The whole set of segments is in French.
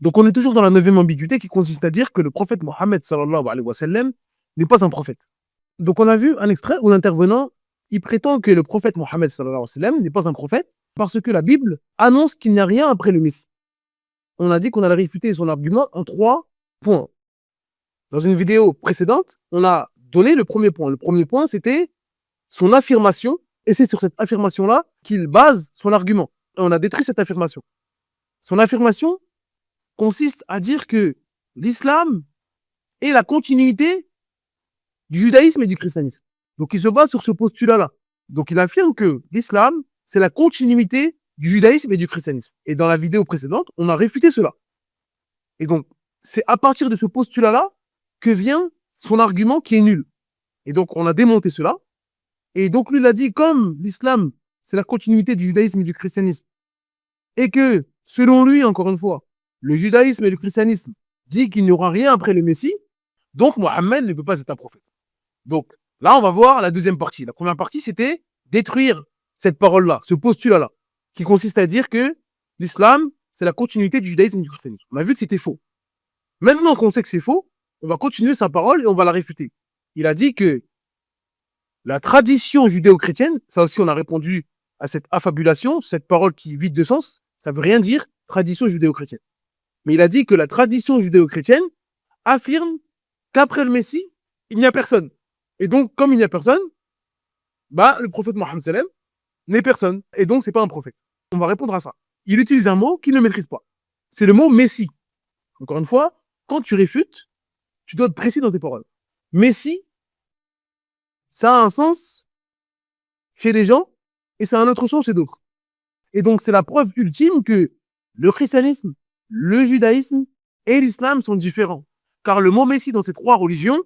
Donc on est toujours dans la 9e ambiguïté qui consiste à dire que le prophète Mohammed sallallahu alayhi wa sallam n'est pas un prophète. Donc on a vu un extrait où l'intervenant, il prétend que le prophète Mohammed sallallahu alayhi wa sallam n'est pas un prophète parce que la Bible annonce qu'il n'y a rien après le Messie. On a dit qu'on allait réfuter son argument en 3 points. Dans une vidéo précédente, on a donné le premier point. Le premier point, c'était son affirmation, et c'est sur cette affirmation-là qu'il base son argument. Et on a détruit cette affirmation. Son affirmation consiste à dire que l'islam est la continuité du judaïsme et du christianisme. Donc il se base sur ce postulat-là. Donc il affirme que l'islam, c'est la continuité du judaïsme et du christianisme. Et dans la vidéo précédente, on a réfuté cela. Et donc, c'est à partir de ce postulat-là que vient son argument qui est nul. Et donc, on a démonté cela. Et donc, lui, il a dit, comme l'islam, c'est la continuité du judaïsme et du christianisme, et que, selon lui, encore une fois, le judaïsme et le christianisme dit qu'il n'y aura rien après le Messie, donc Mohammed ne peut pas être un prophète. Donc, là, on va voir la deuxième partie. La première partie, c'était détruire cette parole-là, ce postulat-là, qui consiste à dire que l'islam, c'est la continuité du judaïsme et du christianisme. On a vu que c'était faux. Maintenant qu'on sait que c'est faux, on va continuer sa parole et on va la réfuter. Il a dit que la tradition judéo-chrétienne, ça aussi on a répondu à cette affabulation, cette parole qui est vide de sens, ça veut rien dire tradition judéo-chrétienne. Mais il a dit que la tradition judéo-chrétienne affirme qu'après le Messie, il n'y a personne. Et donc, comme il n'y a personne, le prophète Mohammed sallam n'est personne. Et donc, c'est pas un prophète. On va répondre à ça. Il utilise un mot qu'il ne maîtrise pas. C'est le mot Messie. Encore une fois, quand tu réfutes, tu dois être précis dans tes paroles. Messie, ça a un sens chez les gens et ça a un autre sens chez d'autres. Et donc, c'est la preuve ultime que le christianisme, le judaïsme et l'islam sont différents. Car le mot Messie dans ces 3 religions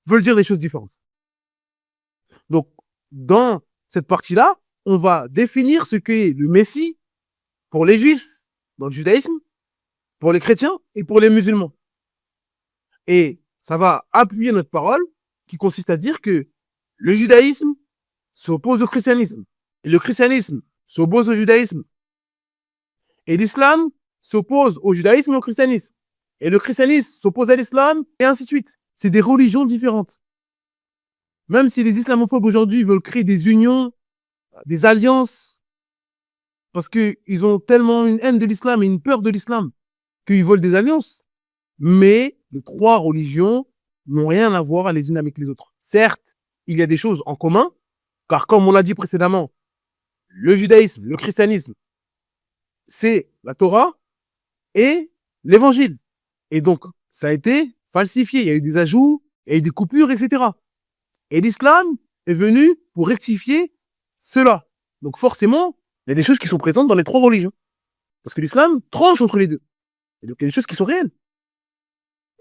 veut dire des choses différentes. Donc, dans cette partie-là, on va définir ce qu'est le Messie pour les juifs dans le judaïsme, pour les chrétiens et pour les musulmans. Et ça va appuyer notre parole qui consiste à dire que le judaïsme s'oppose au christianisme et le christianisme s'oppose au judaïsme et l'islam s'oppose au judaïsme et au christianisme et le christianisme s'oppose à l'islam et ainsi de suite. C'est des religions différentes. Même si les islamophobes aujourd'hui veulent créer des unions, des alliances, parce qu'ils ont tellement une haine de l'islam et une peur de l'islam qu'ils veulent des alliances. Mais les 3 religions n'ont rien à voir les unes avec les autres. Certes, il y a des choses en commun, car comme on l'a dit précédemment, le judaïsme, le christianisme, c'est la Torah et l'évangile. Et donc, ça a été falsifié. Il y a eu des ajouts, il y a eu des coupures, etc. Et l'islam est venu pour rectifier cela. Donc forcément, il y a des choses qui sont présentes dans les 3 religions. Parce que l'islam tranche entre les deux. Et donc, il y a des choses qui sont réelles.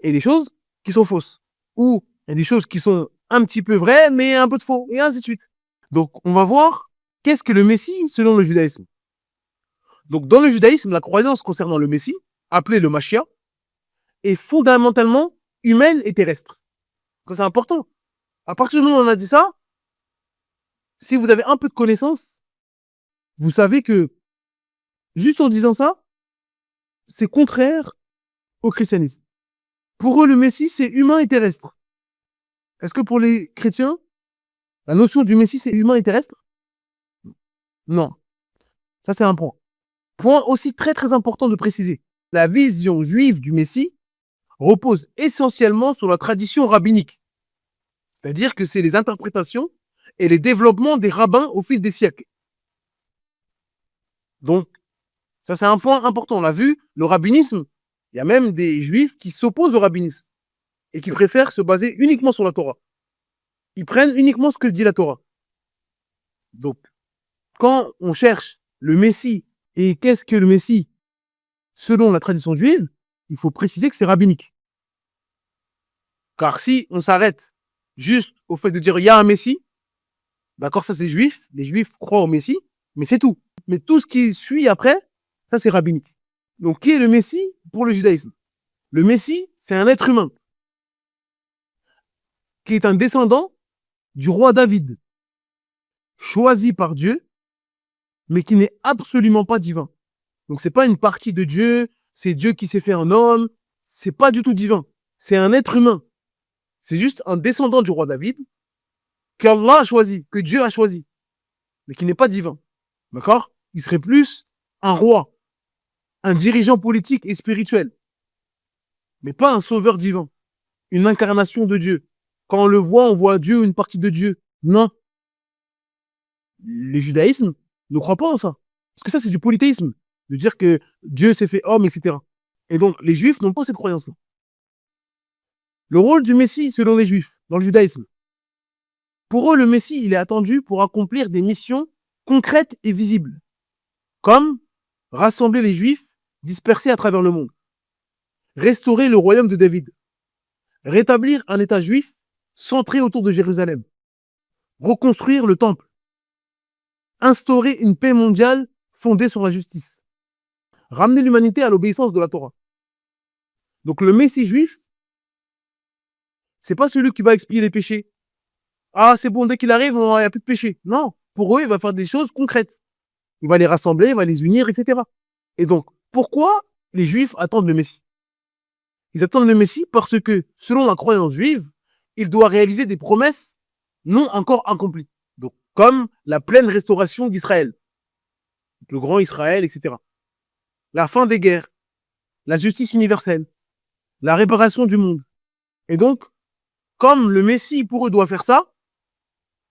Et des choses qui sont fausses. Ou il y a des choses qui sont un petit peu vraies, mais un peu de faux, et ainsi de suite. Donc, on va voir qu'est-ce que le Messie selon le judaïsme. Donc, dans le judaïsme, la croyance concernant le Messie, appelé le Mashiach, est fondamentalement humaine et terrestre. Ça, c'est important. À partir du moment où on a dit ça, si vous avez un peu de connaissance, vous savez que, juste en disant ça, c'est contraire au christianisme. Pour eux, le Messie, c'est humain et terrestre. Est-ce que pour les chrétiens, la notion du Messie, c'est humain et terrestre? Non. Ça, c'est un point. Point aussi très très important de préciser. La vision juive du Messie repose essentiellement sur la tradition rabbinique. C'est-à-dire que c'est les interprétations et les développements des rabbins au fil des siècles. Donc, ça, c'est un point important. On l'a vu, le rabbinisme, il y a même des juifs qui s'opposent au rabbinisme et qui préfèrent se baser uniquement sur la Torah. Ils prennent uniquement ce que dit la Torah. Donc, quand on cherche le Messie et qu'est-ce que le Messie selon la tradition juive, il faut préciser que c'est rabbinique. Car si on s'arrête juste au fait de dire il y a un Messie, d'accord, ça c'est juif, les juifs croient au Messie, mais c'est tout. Mais tout ce qui suit après, ça c'est rabbinique. Donc, qui est le Messie pour le judaïsme? Le Messie, c'est un être humain qui est un descendant du roi David, choisi par Dieu, mais qui n'est absolument pas divin. Donc, c'est pas une partie de Dieu, c'est Dieu qui s'est fait un homme. C'est pas du tout divin. C'est un être humain. C'est juste un descendant du roi David qu'Allah a choisi, que Dieu a choisi, mais qui n'est pas divin. D'accord? Il serait plus un roi, un dirigeant politique et spirituel, mais pas un sauveur divin, une incarnation de Dieu. Quand on le voit, on voit Dieu, une partie de Dieu. Non. Le judaïsme ne croit pas en ça. Parce que ça, c'est du polythéisme. De dire que Dieu s'est fait homme, etc. Et donc, les juifs n'ont pas cette croyance-là. Le rôle du Messie, selon les juifs, dans le judaïsme. Pour eux, le Messie, il est attendu pour accomplir des missions concrètes et visibles. Comme rassembler les juifs dispersés à travers le monde. Restaurer le royaume de David. Rétablir un État juif centré autour de Jérusalem. Reconstruire le temple. Instaurer une paix mondiale fondée sur la justice. Ramener l'humanité à l'obéissance de la Torah. Donc le Messie juif, c'est pas celui qui va expier les péchés. Ah, c'est bon, dès qu'il arrive, il n'y a plus de péché. Non, pour eux, il va faire des choses concrètes. Il va les rassembler, il va les unir, etc. Et donc, pourquoi les Juifs attendent le Messie? Ils attendent le Messie parce que, selon la croyance juive, il doit réaliser des promesses non encore accomplies. Donc, comme la pleine restauration d'Israël, le grand Israël, etc. La fin des guerres, la justice universelle, la réparation du monde. Et donc, comme le Messie pour eux doit faire ça,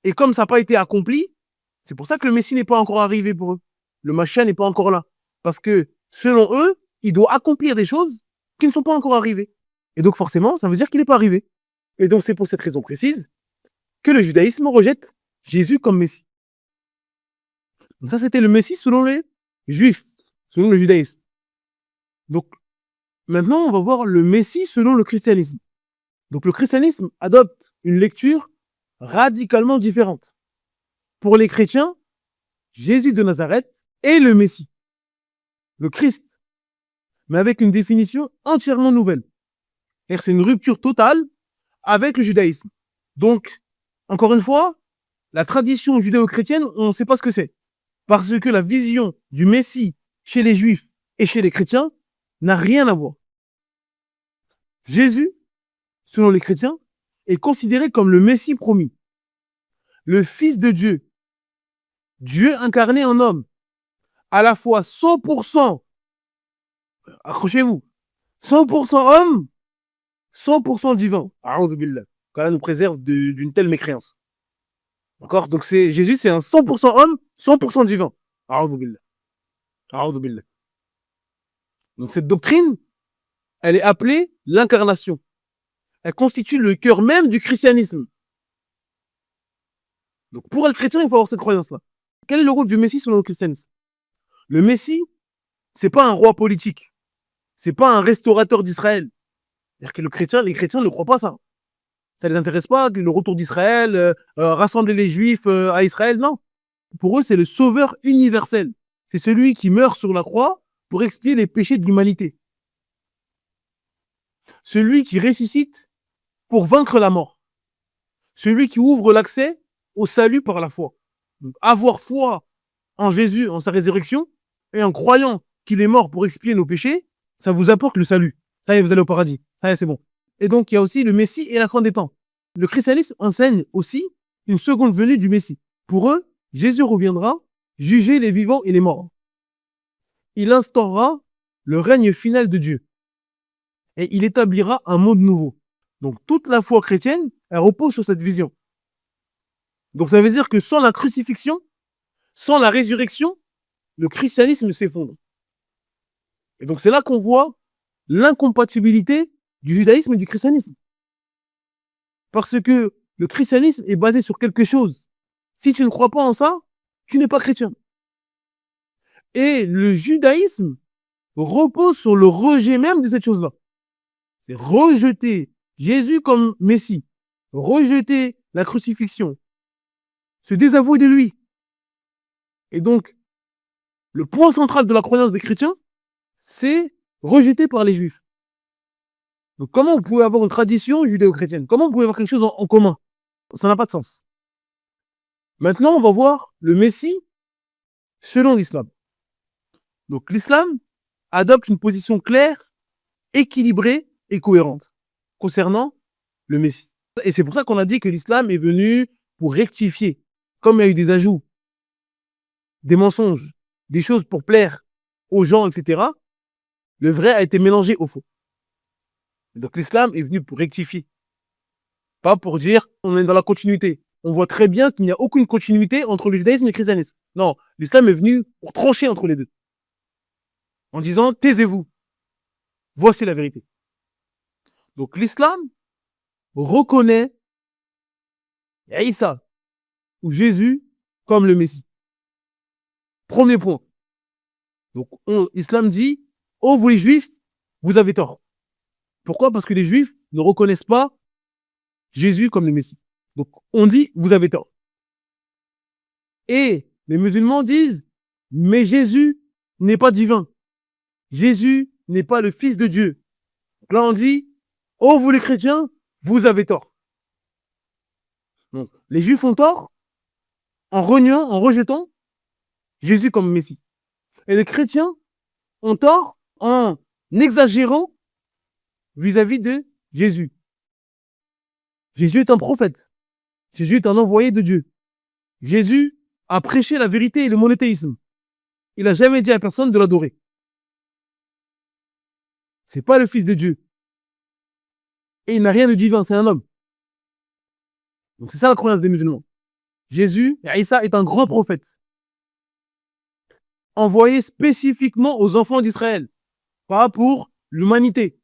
et comme ça n'a pas été accompli, c'est pour ça que le Messie n'est pas encore arrivé pour eux. Le Mashiach n'est pas encore là. Parce que, selon eux, il doit accomplir des choses qui ne sont pas encore arrivées. Et donc, forcément, ça veut dire qu'il n'est pas arrivé. Et donc, c'est pour cette raison précise que le judaïsme rejette Jésus comme Messie. Donc ça, c'était le Messie selon les Juifs, selon le judaïsme. Donc, maintenant, on va voir le Messie selon le christianisme. Donc, le christianisme adopte une lecture radicalement différente. Pour les chrétiens, Jésus de Nazareth est le Messie, le Christ, mais avec une définition entièrement nouvelle. C'est une rupture totale avec le judaïsme. Donc, encore une fois, la tradition judéo-chrétienne, on ne sait pas ce que c'est. Parce que la vision du Messie chez les Juifs et chez les chrétiens n'a rien à voir. Jésus, selon les chrétiens, est considéré comme le Messie promis, le Fils de Dieu, Dieu incarné en homme, à la fois 100%, accrochez-vous, 100% homme, 100% divin. A'udhu billah. Qu'Allah nous préserve d'une telle mécréance. D'accord? Donc Jésus, c'est un 100% homme, 100% divin. A'udhu billah. A'udhu billah. Donc cette doctrine, elle est appelée l'incarnation. Elle constitue le cœur même du christianisme. Donc pour être chrétien, il faut avoir cette croyance-là. Quel est le rôle du Messie selon le christianisme? Le Messie, c'est pas un roi politique. C'est pas un restaurateur d'Israël. C'est-à-dire que les chrétiens ne croient pas ça. Ça les intéresse pas, que le retour d'Israël, rassembler les Juifs à Israël, non. Pour eux, c'est le sauveur universel. C'est celui qui meurt sur la croix pour expier les péchés de l'humanité. Celui qui ressuscite pour vaincre la mort. Celui qui ouvre l'accès au salut par la foi. Donc, avoir foi en Jésus, en sa résurrection, et en croyant qu'il est mort pour expier nos péchés, ça vous apporte le salut. Ça y est, vous allez au paradis. Ça y est, c'est bon. Et donc, il y a aussi le Messie et la fin des temps. Le christianisme enseigne aussi une seconde venue du Messie. Pour eux, Jésus reviendra juger les vivants et les morts. Il instaurera le règne final de Dieu. Et il établira un monde nouveau. Donc, toute la foi chrétienne, elle repose sur cette vision. Donc, ça veut dire que sans la crucifixion, sans la résurrection, le christianisme s'effondre. Et donc, c'est là qu'on voit l'incompatibilité du judaïsme et du christianisme. Parce que le christianisme est basé sur quelque chose. Si tu ne crois pas en ça, tu n'es pas chrétien. Et le judaïsme repose sur le rejet même de cette chose-là. C'est rejeter Jésus comme Messie, rejeter la crucifixion, se désavouer de lui. Et donc, le point central de la croyance des chrétiens, c'est rejeté par les juifs. Donc comment vous pouvez avoir une tradition judéo-chrétienne? Comment vous pouvez avoir quelque chose en commun? Ça n'a pas de sens. Maintenant, on va voir le Messie selon l'islam. Donc l'islam adopte une position claire, équilibrée et cohérente concernant le Messie. Et c'est pour ça qu'on a dit que l'islam est venu pour rectifier. Comme il y a eu des ajouts, des mensonges, des choses pour plaire aux gens, etc., le vrai a été mélangé au faux. Donc l'islam est venu pour rectifier. Pas pour dire on est dans la continuité. On voit très bien qu'il n'y a aucune continuité entre le judaïsme et le christianisme. Non, l'islam est venu pour trancher entre les deux. En disant taisez-vous. Voici la vérité. Donc l'islam reconnaît Isa ou Jésus comme le Messie. Premier point. Donc l'islam dit oh vous les juifs, vous avez tort. Pourquoi? Parce que les juifs ne reconnaissent pas Jésus comme le Messie. Donc on dit vous avez tort. Et les musulmans disent mais Jésus n'est pas divin. Jésus n'est pas le fils de Dieu. Donc là on dit oh vous les chrétiens, vous avez tort. Donc, les juifs ont tort en reniant, en rejetant Jésus comme Messie. Et les chrétiens ont tort en exagérant vis-à-vis de Jésus. Jésus est un prophète. Jésus est un envoyé de Dieu. Jésus a prêché la vérité et le monothéisme. Il n'a jamais dit à personne de l'adorer. C'est pas le fils de Dieu. Et il n'a rien de divin, c'est un homme. Donc c'est ça la croyance des musulmans. Jésus, Isa, est un grand prophète. Envoyé spécifiquement aux enfants d'Israël. Pas pour l'humanité.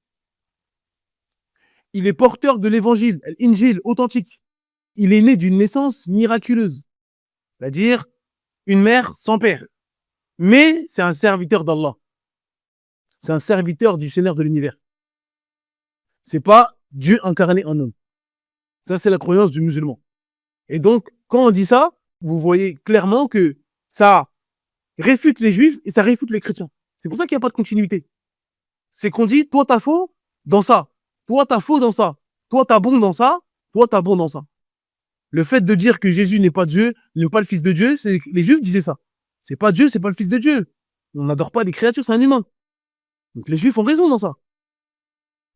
Il est porteur de l'évangile, l'Injil authentique. Il est né d'une naissance miraculeuse. C'est-à-dire une mère sans père. Mais c'est un serviteur d'Allah. C'est un serviteur du Seigneur de l'univers. C'est pas Dieu incarné en homme. Ça, c'est la croyance du musulman. Et donc, quand on dit ça, vous voyez clairement que ça réfute les juifs et ça réfute les chrétiens. C'est pour ça qu'il n'y a pas de continuité. C'est qu'on dit, toi, t'as faux dans ça. Toi, t'as faux dans ça. Toi, t'as bon dans ça. Toi, t'as bon dans ça. Le fait de dire que Jésus n'est pas Dieu, n'est pas le fils de Dieu, c'est les juifs disaient ça. C'est pas Dieu, c'est pas le fils de Dieu. On n'adore pas les créatures, c'est un humain. Donc les juifs ont raison dans ça.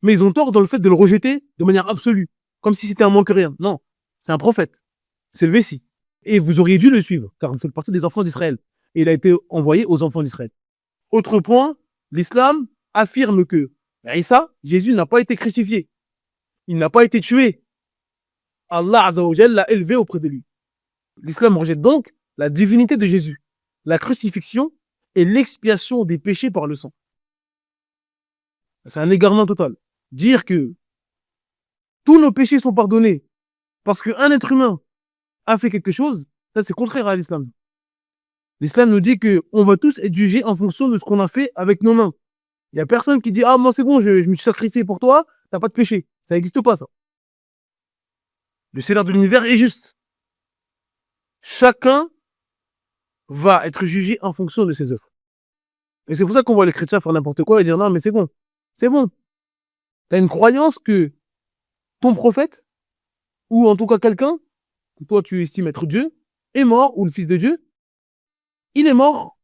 Mais ils ont tort dans le fait de le rejeter de manière absolue. Comme si c'était un moins que rien. Non, c'est un prophète. C'est le Messie. Et vous auriez dû le suivre, car vous faites partie des enfants d'Israël. Et il a été envoyé aux enfants d'Israël. Autre point, l'islam affirme que Isa, Jésus n'a pas été crucifié. Il n'a pas été tué. Allah Azza wa Jal l'a élevé auprès de lui. L'islam rejette donc la divinité de Jésus, la crucifixion et l'expiation des péchés par le sang. C'est un égarement total. Dire que tous nos péchés sont pardonnés parce qu'un être humain a fait quelque chose, ça c'est contraire à l'islam. L'islam nous dit qu'on va tous être jugés en fonction de ce qu'on a fait avec nos mains. Il n'y a personne qui dit « Ah, moi c'est bon, je me suis sacrifié pour toi, t'as pas de péché. » Ça n'existe pas, ça. Le Seigneur de l'univers est juste. Chacun va être jugé en fonction de ses œuvres. Et c'est pour ça qu'on voit les chrétiens faire n'importe quoi et dire « Non, mais c'est bon. C'est bon. » Tu as une croyance que ton prophète, ou en tout cas quelqu'un que toi tu estimes être Dieu, est mort, ou le fils de Dieu, il est mort,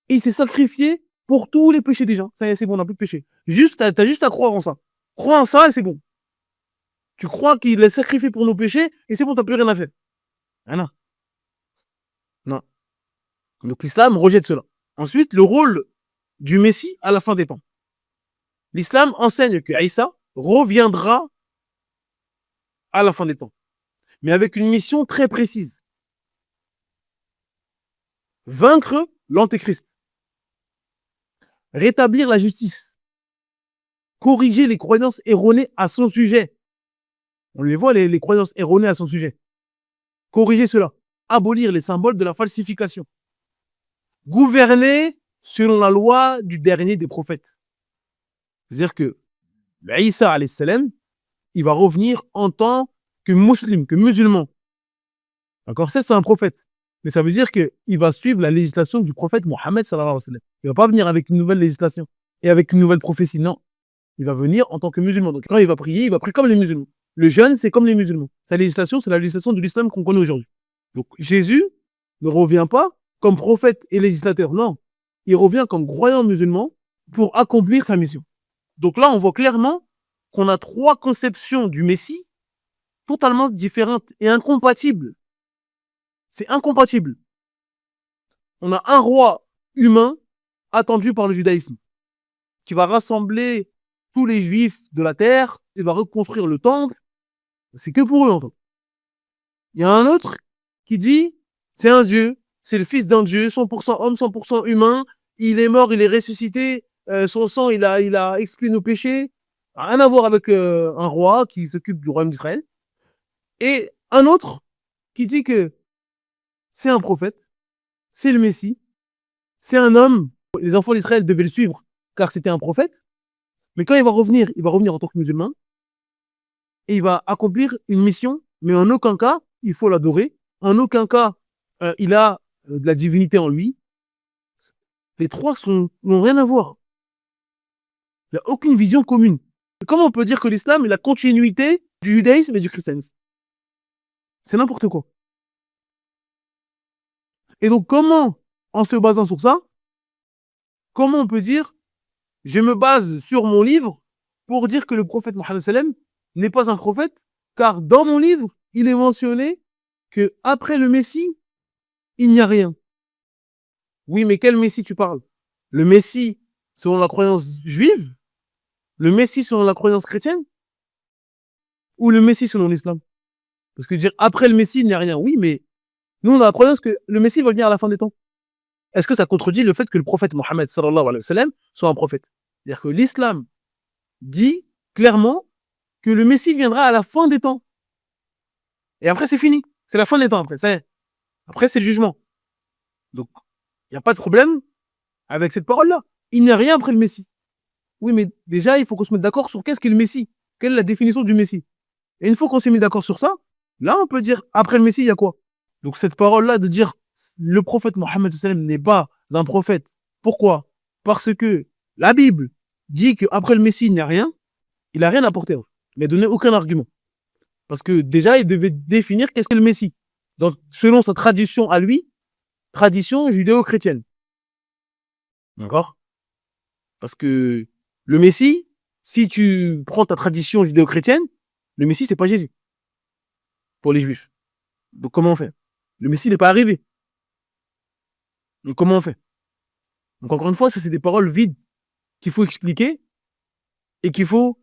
et il s'est sacrifié pour tous les péchés déjà. Ça y est, c'est bon, on n'a plus de péché. T'as juste à croire en ça. Crois en ça et c'est bon. Tu crois qu'il est sacrifié pour nos péchés et c'est bon, t'as plus rien à faire. Rien. Non. Donc l'islam rejette cela. Ensuite, le rôle du Messie à la fin des temps. L'islam enseigne que Isa reviendra à la fin des temps, mais avec une mission très précise. Vaincre l'antéchrist. Rétablir la justice. Corriger les croyances erronées à son sujet. On les voit, les croyances erronées à son sujet. Corriger cela. Abolir les symboles de la falsification. Gouverner selon la loi du dernier des prophètes. C'est-à-dire que Isa alayhi salam, il va revenir en tant que musulman, que musulman. D'accord? Ça, c'est un prophète. Mais ça veut dire qu'il va suivre la législation du prophète Mohammed sallallahu alayhi wa sallam. Il ne va pas venir avec une nouvelle législation et avec une nouvelle prophétie. Non. Il va venir en tant que musulman. Donc quand il va prier comme les musulmans. Le jeûne, c'est comme les musulmans. Sa législation, c'est la législation de l'islam qu'on connaît aujourd'hui. Donc Jésus ne revient pas comme prophète et législateur. Non. il revient comme croyant musulman pour accomplir sa mission. Donc là, on voit clairement qu'on a 3 conceptions du Messie totalement différentes et incompatibles. C'est incompatible. On a un roi humain attendu par le judaïsme qui va rassembler tous les juifs de la terre et va reconstruire le temple. C'est que pour eux, en fait. Il y a un autre qui dit, c'est un dieu, c'est le fils d'un dieu, 100% homme, 100% humain, il est mort, il est ressuscité, son sang, il a expié nos péchés. Rien à voir avec un roi qui s'occupe du royaume d'Israël. Et un autre qui dit que c'est un prophète, c'est le Messie, c'est un homme. Les enfants d'Israël devaient le suivre car c'était un prophète. Mais quand il va revenir en tant que musulman et il va accomplir une mission, mais en aucun cas, il faut l'adorer. En aucun cas, il a de la divinité en lui. Les trois n'ont rien à voir. Il n'y a aucune vision commune. Comment on peut dire que l'islam est la continuité du judaïsme et du christianisme? C'est n'importe quoi. Et donc, comment, en se basant sur ça, comment on peut dire, je me base sur mon livre pour dire que le prophète Mohammed sallam n'est pas un prophète, car dans mon livre, il est mentionné que après le Messie, il n'y a rien. Oui, mais quel Messie tu parles? Le Messie selon la croyance juive? Le Messie selon la croyance chrétienne? Ou le Messie selon l'islam? Parce que dire après le Messie, il n'y a rien. Oui, mais nous, on a la croyance que le Messie va venir à la fin des temps. Est-ce que ça contredit le fait que le prophète Mohammed sallallahu alayhi wa sallam soit un prophète? C'est-à-dire que l'islam dit clairement que le Messie viendra à la fin des temps. Et après, c'est fini. C'est la fin des temps après. Ça y est. Après, c'est le jugement. Donc, il n'y a pas de problème avec cette parole-là. Il n'y a rien après le Messie. Oui, mais déjà, il faut qu'on se mette d'accord sur qu'est-ce qu'est le Messie. Quelle est la définition du Messie. Et une fois qu'on s'est mis d'accord sur ça, là, on peut dire, après le Messie, il y a quoi? Donc, cette parole-là de dire, le prophète Mohammed sallam n'est pas un prophète. Pourquoi? Parce que la Bible dit qu'après le Messie, il n'y a rien. Il n'a rien apporté. Il n'a donné aucun argument. Parce que déjà, il devait définir qu'est-ce que le Messie. Donc, selon sa tradition à lui, tradition judéo-chrétienne. D'accord? Parce que le Messie, si tu prends ta tradition judéo-chrétienne, le Messie, c'est pas Jésus. Pour les Juifs. Donc, comment on fait? Le Messie n'est pas arrivé. Donc, comment on fait? Donc, encore une fois, ça, c'est des paroles vides qu'il faut expliquer et qu'il faut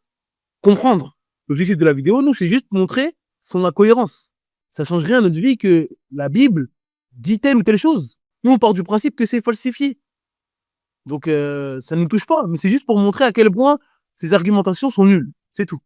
comprendre. L'objectif de la vidéo, nous, c'est juste montrer son incohérence. Ça change rien à notre vie que la Bible dit telle ou telle chose. Nous, on part du principe que c'est falsifié. Donc, ça ne nous touche pas. Mais c'est juste pour montrer à quel point ces argumentations sont nulles. C'est tout.